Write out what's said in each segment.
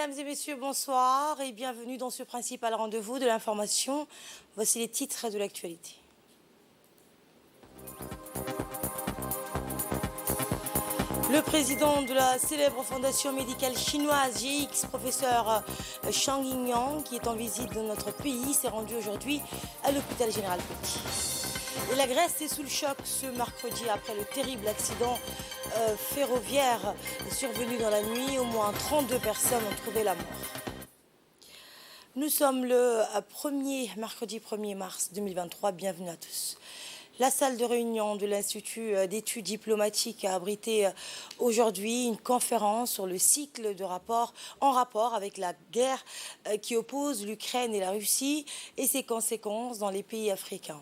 Mesdames et messieurs, bonsoir et bienvenue dans ce principal rendez-vous de l'information. Voici les titres de l'actualité. Le président de la célèbre fondation médicale chinoise GX, professeur Shang Yingyang, qui est en visite dans notre pays, s'est rendu aujourd'hui à l'hôpital général Petit. Et la Grèce est sous le choc ce mercredi après le terrible accident ferroviaire survenu dans la nuit. Au moins 32 personnes ont trouvé la mort. Nous sommes le mercredi 1er mars 2023. Bienvenue à tous. La salle de réunion de l'Institut d'études diplomatiques a abrité aujourd'hui une conférence sur le cycle de rapports en rapport avec la guerre qui oppose l'Ukraine et la Russie et ses conséquences dans les pays africains.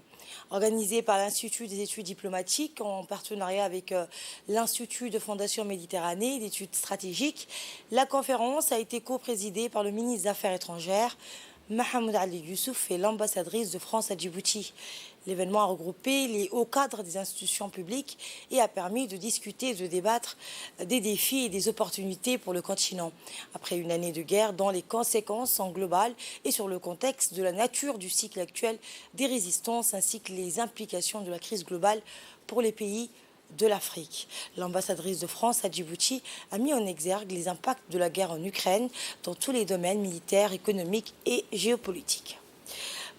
Organisée par l'Institut des études diplomatiques en partenariat avec l'Institut de Fondation Méditerranée d'études stratégiques, la conférence a été co-présidée par le ministre des Affaires étrangères, Mohamed Ali Youssouf, et l'ambassadrice de France à Djibouti. L'événement a regroupé les hauts cadres des institutions publiques et a permis de discuter et de débattre des défis et des opportunités pour le continent. Après une année de guerre dont les conséquences sont globales et sur le contexte de la nature du cycle actuel des résistances ainsi que les implications de la crise globale pour les pays de l'Afrique. L'ambassadrice de France à Djibouti a mis en exergue les impacts de la guerre en Ukraine dans tous les domaines militaires, économiques et géopolitiques.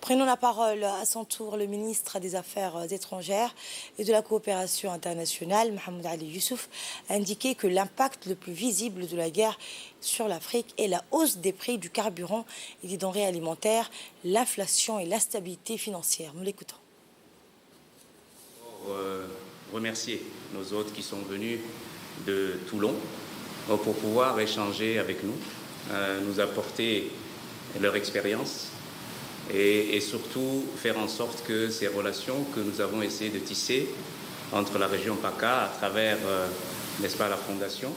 Prenons la parole à son tour le ministre des Affaires étrangères et de la coopération internationale, Mohamed Ali Youssouf, a indiqué que l'impact le plus visible de la guerre sur l'Afrique est la hausse des prix du carburant et des denrées alimentaires, l'inflation et l'instabilité financière. Nous l'écoutons. Pour remercier nos hôtes qui sont venus de Toulon pour pouvoir échanger avec nous, nous apporter leur expérience, et surtout faire en sorte que ces relations que nous avons essayé de tisser entre la région PACA à travers, n'est-ce pas, la Fondation,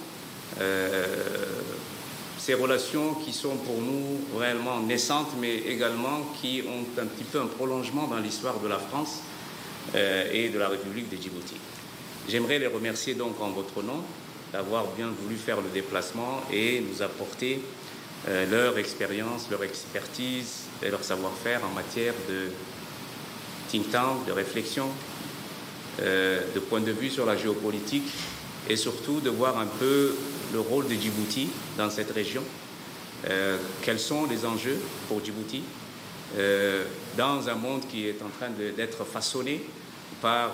ces relations qui sont pour nous réellement naissantes, mais également qui ont un petit peu un prolongement dans l'histoire de la France et de la République de Djibouti. J'aimerais les remercier donc en votre nom d'avoir bien voulu faire le déplacement et nous apporter leur expérience, leur expertise et leur savoir-faire en matière de think tank, de réflexion, de point de vue sur la géopolitique et surtout de voir un peu le rôle de Djibouti dans cette région. Quels sont les enjeux pour Djibouti dans un monde qui est en train d'être façonné par,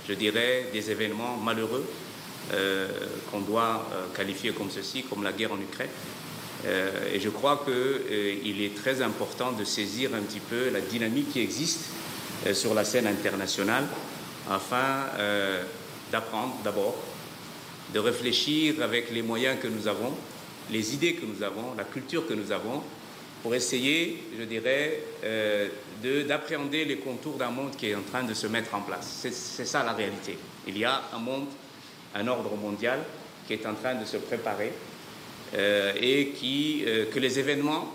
je dirais, des événements malheureux qu'on doit qualifier comme ceci, comme la guerre en Ukraine. Et je crois qu'il est très important de saisir un petit peu la dynamique qui existe sur la scène internationale afin d'apprendre d'abord, de réfléchir avec les moyens que nous avons, les idées que nous avons, la culture que nous avons, pour essayer, je dirais, d'appréhender les contours d'un monde qui est en train de se mettre en place. C'est ça la réalité. Il y a un monde, un ordre mondial qui est en train de se préparer et que les événements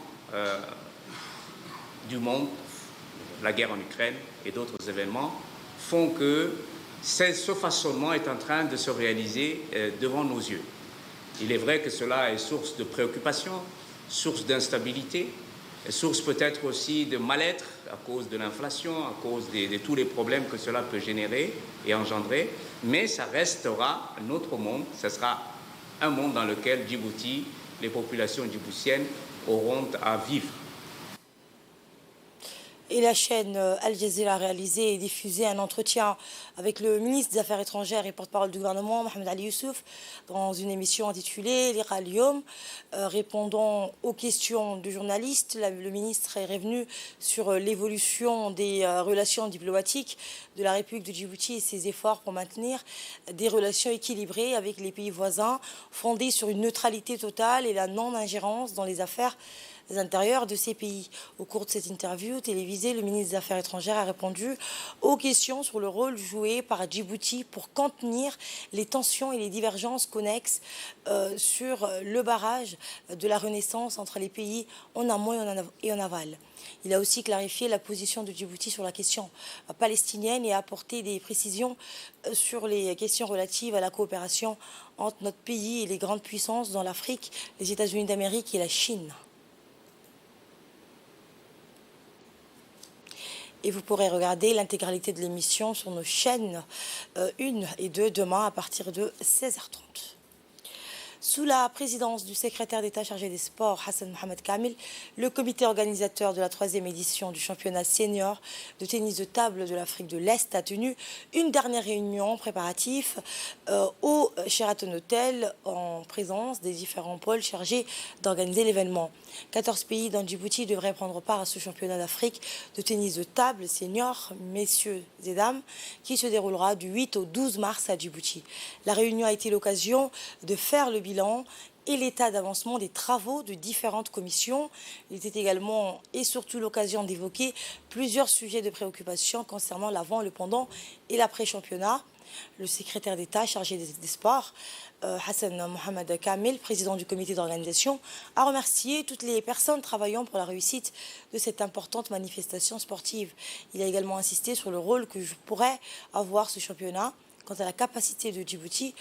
du monde, la guerre en Ukraine et d'autres événements, font que ce façonnement est en train de se réaliser devant nos yeux. Il est vrai que cela est source de préoccupation, source d'instabilité, source peut-être aussi de mal-être à cause de l'inflation, à cause de tous les problèmes que cela peut générer et engendrer, mais ça restera un autre monde, ce sera un monde dans lequel Djibouti, les populations djiboutiennes auront à vivre. Et la chaîne Al Jazeera a réalisé et diffusé un entretien avec le ministre des Affaires étrangères et porte-parole du gouvernement, Mohamed Ali Youssouf, dans une émission intitulée L'Ira al-Yom. Répondant aux questions du journaliste, le ministre est revenu sur l'évolution des relations diplomatiques de la République de Djibouti et ses efforts pour maintenir des relations équilibrées avec les pays voisins, fondées sur une neutralité totale et la non-ingérence dans les affaires intérieures de ces pays. Au cours de cette interview télévisée, le ministre des Affaires étrangères a répondu aux questions sur le rôle joué par Djibouti pour contenir les tensions et les divergences connexes sur le barrage de la Renaissance entre les pays en amont et en aval. Il a aussi clarifié la position de Djibouti sur la question palestinienne et a apporté des précisions sur les questions relatives à la coopération entre notre pays et les grandes puissances dans l'Afrique, les États-Unis d'Amérique et la Chine. Et vous pourrez regarder l'intégralité de l'émission sur nos chaînes 1 et 2 demain à partir de 16h30. Sous la présidence du secrétaire d'État chargé des sports, Hassan Mohamed Kamel, le comité organisateur de la 3e édition du championnat senior de tennis de table de l'Afrique de l'Est a tenu une dernière réunion préparative au Sheraton Hotel en présence des différents pôles chargés d'organiser l'événement. 14 pays dans Djibouti devraient prendre part à ce championnat d'Afrique de tennis de table senior, messieurs et dames, qui se déroulera du 8 au 12 mars à Djibouti. La réunion a été l'occasion de faire le bilan et l'état d'avancement des travaux de différentes commissions. Il était également et surtout l'occasion d'évoquer plusieurs sujets de préoccupation concernant l'avant, le pendant et l'après-championnat. Le secrétaire d'État chargé des sports, Hassan Mohamed Kamel, président du comité d'organisation, a remercié toutes les personnes travaillant pour la réussite de cette importante manifestation sportive. Il a également insisté sur le rôle que pourrait avoir ce championnat quant à la capacité de Djibouti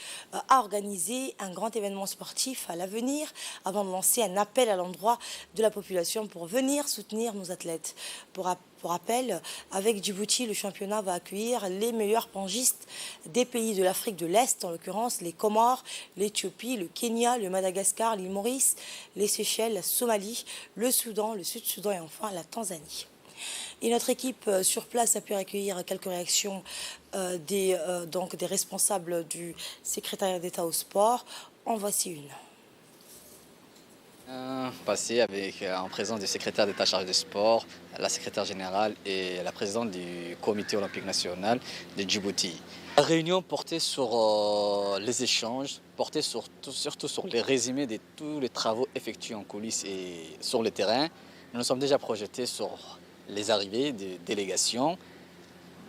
à organiser un grand événement sportif à l'avenir, avant de lancer un appel à l'endroit de la population pour venir soutenir nos athlètes. Pour rappel, avec Djibouti, le championnat va accueillir les meilleurs pangistes des pays de l'Afrique de l'Est, en l'occurrence les Comores, l'Éthiopie, le Kenya, le Madagascar, l'île Maurice, les Seychelles, la Somalie, le Soudan, le Sud-Soudan et enfin la Tanzanie. Et notre équipe sur place a pu accueillir quelques réactions des responsables du secrétariat d'État au sport. En voici une. Passé en présence du secrétaire d'État chargé des sports, la secrétaire générale et la présidente du comité olympique national de Djibouti. La réunion portait sur les échanges, portait surtout sur les résumés de tous les travaux effectués en coulisses et sur le terrain. Nous nous sommes déjà projetés sur les arrivées des délégations,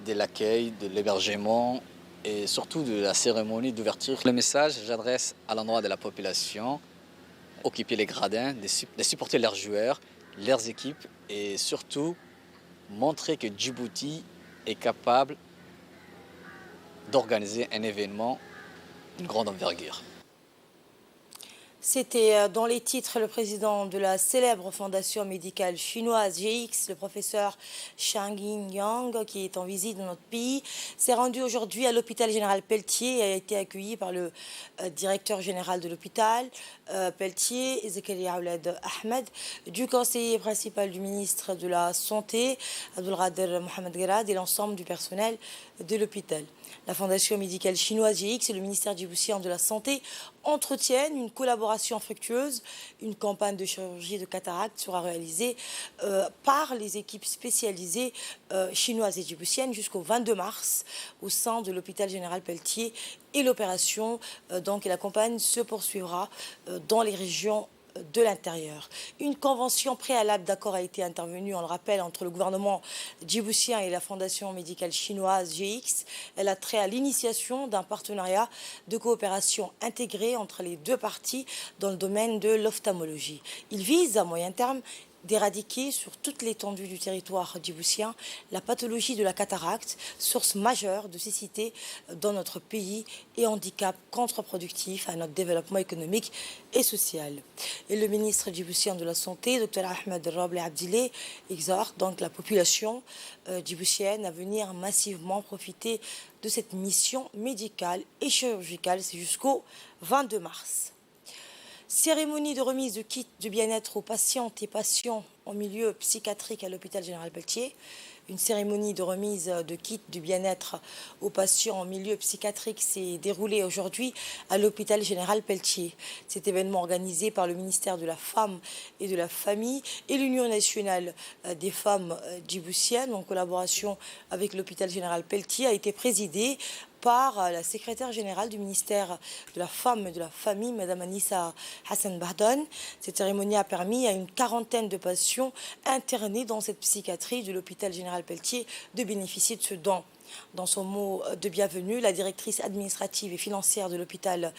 de l'accueil, de l'hébergement et surtout de la cérémonie d'ouverture. Le message, j'adresse à l'endroit de la population, occuper les gradins, de supporter leurs joueurs, leurs équipes et surtout montrer que Djibouti est capable d'organiser un événement d'une grande envergure. C'était dans les titres le président de la célèbre fondation médicale chinoise GX, le professeur Shang Yingyang, qui est en visite dans notre pays, s'est rendu aujourd'hui à l'hôpital général Pelletier et a été accueilli par le directeur général de l'hôpital Pelletier, Zakaria Ouled Ahmed, du conseiller principal du ministre de la Santé, Abdulkader Mohamed Garad, et l'ensemble du personnel de l'hôpital. La fondation médicale chinoise GX et le ministère djiboutien de la Santé entretiennent une collaboration fructueuse. Une campagne de chirurgie de cataracte sera réalisée par les équipes spécialisées chinoises et djiboutiennes jusqu'au 22 mars au sein de l'hôpital général Pelletier. Et l'opération, et la campagne se poursuivra dans les régions de l'intérieur. Une convention préalable d'accord a été intervenue, on le rappelle, entre le gouvernement djiboutien et la fondation médicale chinoise GX. Elle a trait à l'initiation d'un partenariat de coopération intégré entre les deux parties dans le domaine de l'ophtalmologie. Il vise à moyen terme d'éradiquer sur toute l'étendue du territoire djiboutien la pathologie de la cataracte, source majeure de cécité dans notre pays et handicap contre-productif à notre développement économique et social. Et le ministre djiboutien de la Santé, Dr Ahmed Roble Abdilé, exhorte donc la population djiboutienne à venir massivement profiter de cette mission médicale et chirurgicale. C'est jusqu'au 22 mars. Cérémonie de remise de kits de bien-être aux patientes et patients en milieu psychiatrique à l'hôpital général Pelletier. Une cérémonie de remise de kits du bien-être aux patients en milieu psychiatrique s'est déroulée aujourd'hui à l'hôpital général Pelletier. Cet événement organisé par le ministère de la Femme et de la Famille et l'Union nationale des femmes djiboutiennes en collaboration avec l'hôpital général Pelletier a été présidé par la secrétaire générale du ministère de la Femme et de la Famille, Mme Anissa Hassan Bardon. Cette cérémonie a permis à une quarantaine de patients internés dans cette psychiatrie de l'hôpital général Pelletier de bénéficier de ce don. Dans son mot de bienvenue, la directrice administrative et financière de l'hôpital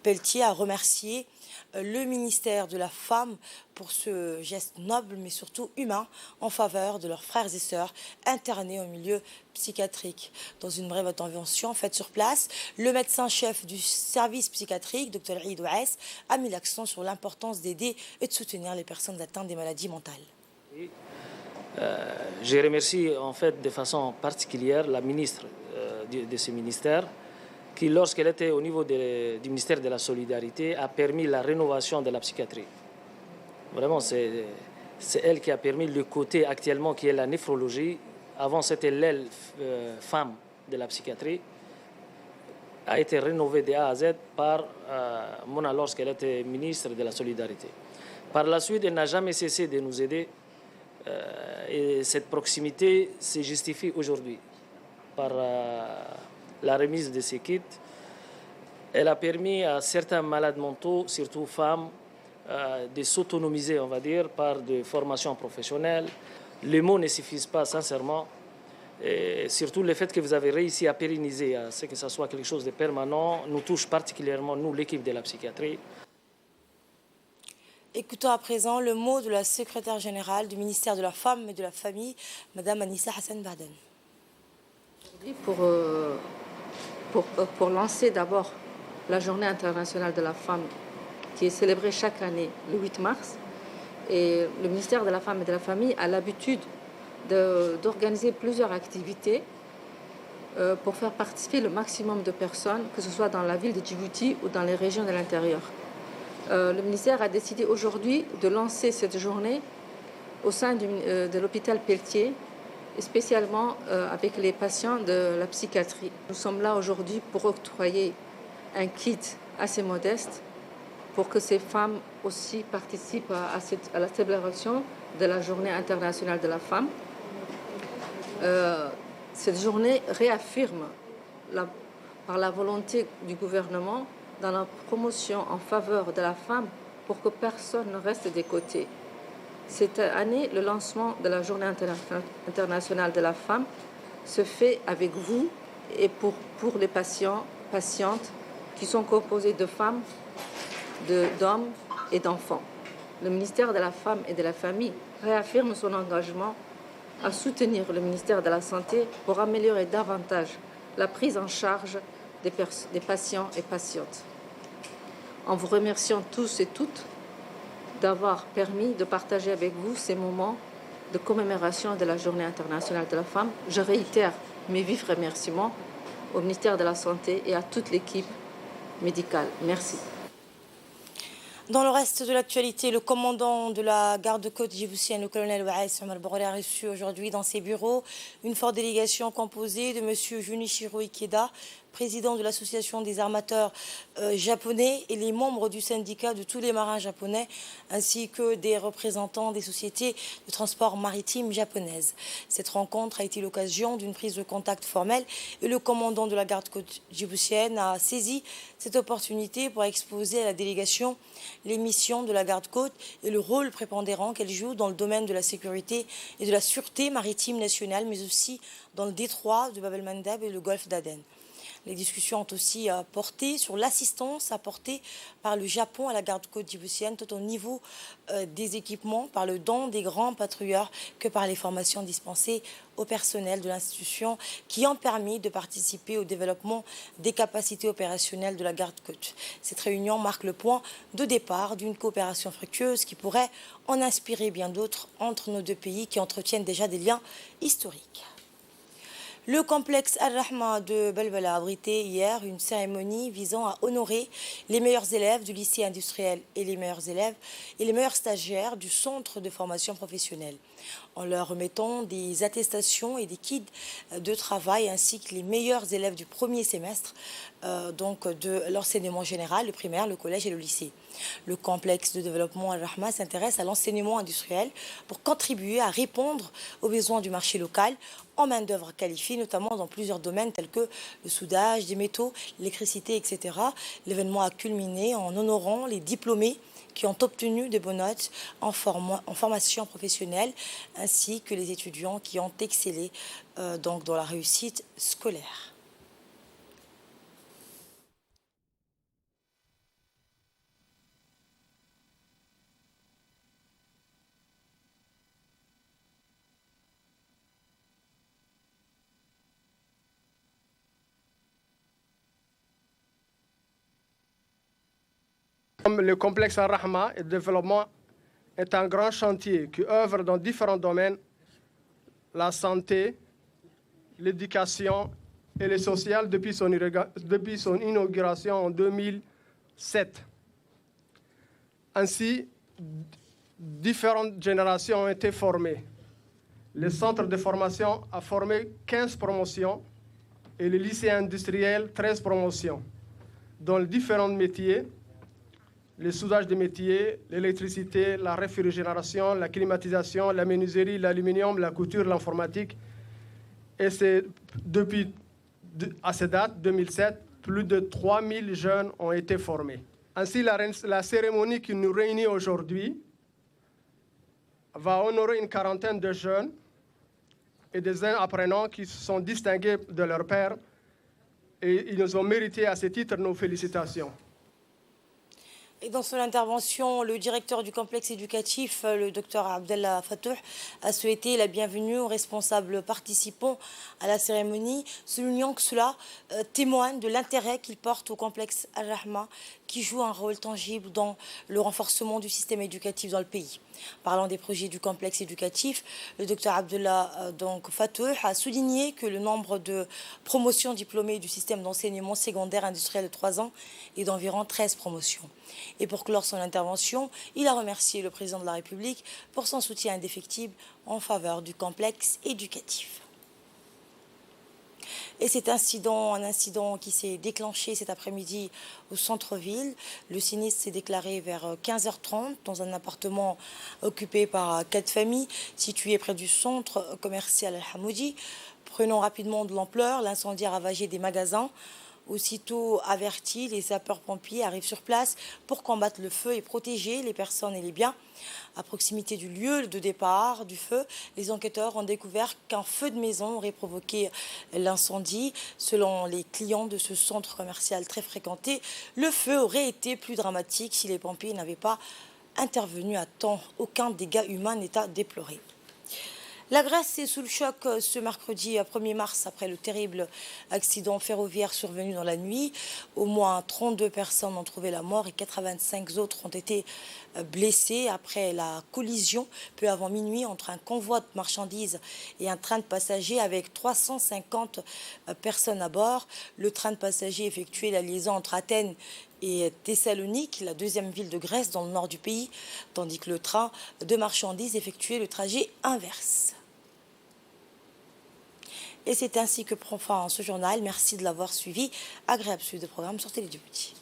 Pelletier a remercié le ministère de la Femme pour ce geste noble mais surtout humain en faveur de leurs frères et sœurs internés au milieu psychiatrique. Dans une brève intervention faite sur place, le médecin-chef du service psychiatrique, Dr Eid Ouaes, a mis l'accent sur l'importance d'aider et de soutenir les personnes atteintes des maladies mentales. Je remercie en fait de façon particulière la ministre de ce ministère qui, lorsqu'elle était au niveau du ministère de la Solidarité, a permis la rénovation de la psychiatrie. Vraiment, c'est elle qui a permis le côté actuellement qui est la néphrologie. Avant, c'était l'aile femme de la psychiatrie. A été rénovée de A à Z par Mona lorsqu'elle était ministre de la Solidarité. Par la suite, elle n'a jamais cessé de nous aider. Et cette proximité se justifie aujourd'hui par la remise de ces kits. Elle a permis à certains malades mentaux, surtout femmes, de s'autonomiser, on va dire, par des formations professionnelles. Les mots ne suffisent pas, sincèrement. Et surtout le fait que vous avez réussi à pérenniser, à ce que ça soit quelque chose de permanent, nous touche particulièrement, nous, l'équipe de la psychiatrie. Écoutons à présent le mot de la secrétaire générale du ministère de la Femme et de la Famille, Mme Anissa Hassan Bardon. Pour lancer d'abord la Journée internationale de la femme qui est célébrée chaque année le 8 mars, et le ministère de la Femme et de la Famille a l'habitude d'organiser plusieurs activités pour faire participer le maximum de personnes, que ce soit dans la ville de Djibouti ou dans les régions de l'intérieur. Le ministère a décidé aujourd'hui de lancer cette journée au sein de l'hôpital Pelletier, et spécialement avec les patients de la psychiatrie. Nous sommes là aujourd'hui pour octroyer un kit assez modeste pour que ces femmes aussi participent à la célébration de la Journée internationale de la femme. Cette journée réaffirme, par la volonté du gouvernement, dans la promotion en faveur de la femme pour que personne ne reste des côtés. Cette année, le lancement de la Journée internationale de la femme se fait avec vous et pour les patientes qui sont composées de femmes, d'hommes et d'enfants. Le ministère de la Femme et de la Famille réaffirme son engagement à soutenir le ministère de la Santé pour améliorer davantage la prise en charge des patients et patientes. En vous remerciant tous et toutes d'avoir permis de partager avec vous ces moments de commémoration de la Journée internationale de la femme, je réitère mes vifs remerciements au ministère de la Santé et à toute l'équipe médicale. Merci. Dans le reste de l'actualité, le commandant de la garde-côte djiboutienne, le colonel Ouaes Omar Bourré, a reçu aujourd'hui dans ses bureaux une forte délégation composée de M. Junichiro Ikeda, président de l'association des armateurs japonais, et les membres du syndicat de tous les marins japonais, ainsi que des représentants des sociétés de transport maritime japonaises. Cette rencontre a été l'occasion d'une prise de contact formelle et le commandant de la garde-côte djiboutienne a saisi cette opportunité pour exposer à la délégation les missions de la garde-côte et le rôle prépondérant qu'elle joue dans le domaine de la sécurité et de la sûreté maritime nationale, mais aussi dans le détroit de Bab el-Mandeb et le golfe d'Aden. Les discussions ont aussi porté sur l'assistance apportée par le Japon à la garde-côte djiboutienne, tout au niveau des équipements, par le don des grands patrouilleurs que par les formations dispensées au personnel de l'institution qui ont permis de participer au développement des capacités opérationnelles de la garde-côte. Cette réunion marque le point de départ d'une coopération fructueuse qui pourrait en inspirer bien d'autres entre nos deux pays qui entretiennent déjà des liens historiques. Le complexe Al-Rahma de Belbela a abrité hier une cérémonie visant à honorer les meilleurs élèves du lycée industriel et les meilleurs élèves et les meilleurs stagiaires du centre de formation professionnelle. en leur remettant des attestations et des kits de travail ainsi que les meilleurs élèves du premier semestre donc de l'enseignement général, le primaire, le collège et le lycée. Le complexe de développement Al-Rahma s'intéresse à l'enseignement industriel pour contribuer à répondre aux besoins du marché local en main-d'œuvre qualifiée, notamment dans plusieurs domaines tels que le soudage, des métaux, l'électricité, etc. L'événement a culminé en honorant les diplômés qui ont obtenu de bonnes notes en formation professionnelle, ainsi que les étudiants qui ont excellé donc dans la réussite scolaire. Le complexe Al-Rahma et le développement est un grand chantier qui œuvre dans différents domaines, la santé, l'éducation et le social depuis son inauguration en 2007. Ainsi, différentes générations ont été formées. Le centre de formation a formé 15 promotions et le lycée industriel 13 promotions dans les différents métiers: le soudage des métiers, l'électricité, la réfrigération, la climatisation, la menuiserie, l'aluminium, la couture, l'informatique. Et c'est depuis, à cette date, 2007, plus de 3000 jeunes ont été formés. Ainsi, la cérémonie qui nous réunit aujourd'hui va honorer une quarantaine de jeunes et des apprenants qui se sont distingués de leur père, et ils nous ont mérité à ce titre nos félicitations. Et dans son intervention, le directeur du complexe éducatif, le docteur Abdellah Fatouh, a souhaité la bienvenue aux responsables participants à la cérémonie, soulignant que cela témoigne de l'intérêt qu'il porte au complexe Al-Rahma, qui joue un rôle tangible dans le renforcement du système éducatif dans le pays. Parlant des projets du complexe éducatif, le docteur Abdellah Fatouh a souligné que le nombre de promotions diplômées du système d'enseignement secondaire industriel de 3 ans est d'environ 13 promotions. Et pour clore son intervention, il a remercié le président de la République pour son soutien indéfectible en faveur du complexe éducatif. Et cet incident, un incident qui s'est déclenché cet après-midi au centre-ville. Le sinistre s'est déclaré vers 15h30 dans un appartement occupé par 4 familles situé près du centre commercial Al-Hamoudi. Prenant rapidement de l'ampleur, l'incendie a ravagé des magasins. Aussitôt avertis, les sapeurs-pompiers arrivent sur place pour combattre le feu et protéger les personnes et les biens. À proximité du lieu de départ du feu, les enquêteurs ont découvert qu'un feu de maison aurait provoqué l'incendie. Selon les clients de ce centre commercial très fréquenté, le feu aurait été plus dramatique si les pompiers n'avaient pas intervenu à temps. Aucun dégât humain n'est à déplorer. La Grèce est sous le choc ce mercredi 1er mars après le terrible accident ferroviaire survenu dans la nuit. Au moins 32 personnes ont trouvé la mort et 85 autres ont été blessées après la collision peu avant minuit entre un convoi de marchandises et un train de passagers avec 350 personnes à bord. Le train de passagers effectuait la liaison entre Athènes et Thessalonique, la deuxième ville de Grèce dans le nord du pays, tandis que le train de marchandises effectuait le trajet inverse. Et c'est ainsi que prend fin ce journal. Merci de l'avoir suivi. Agréable suite de programme sur Télé Djibouti.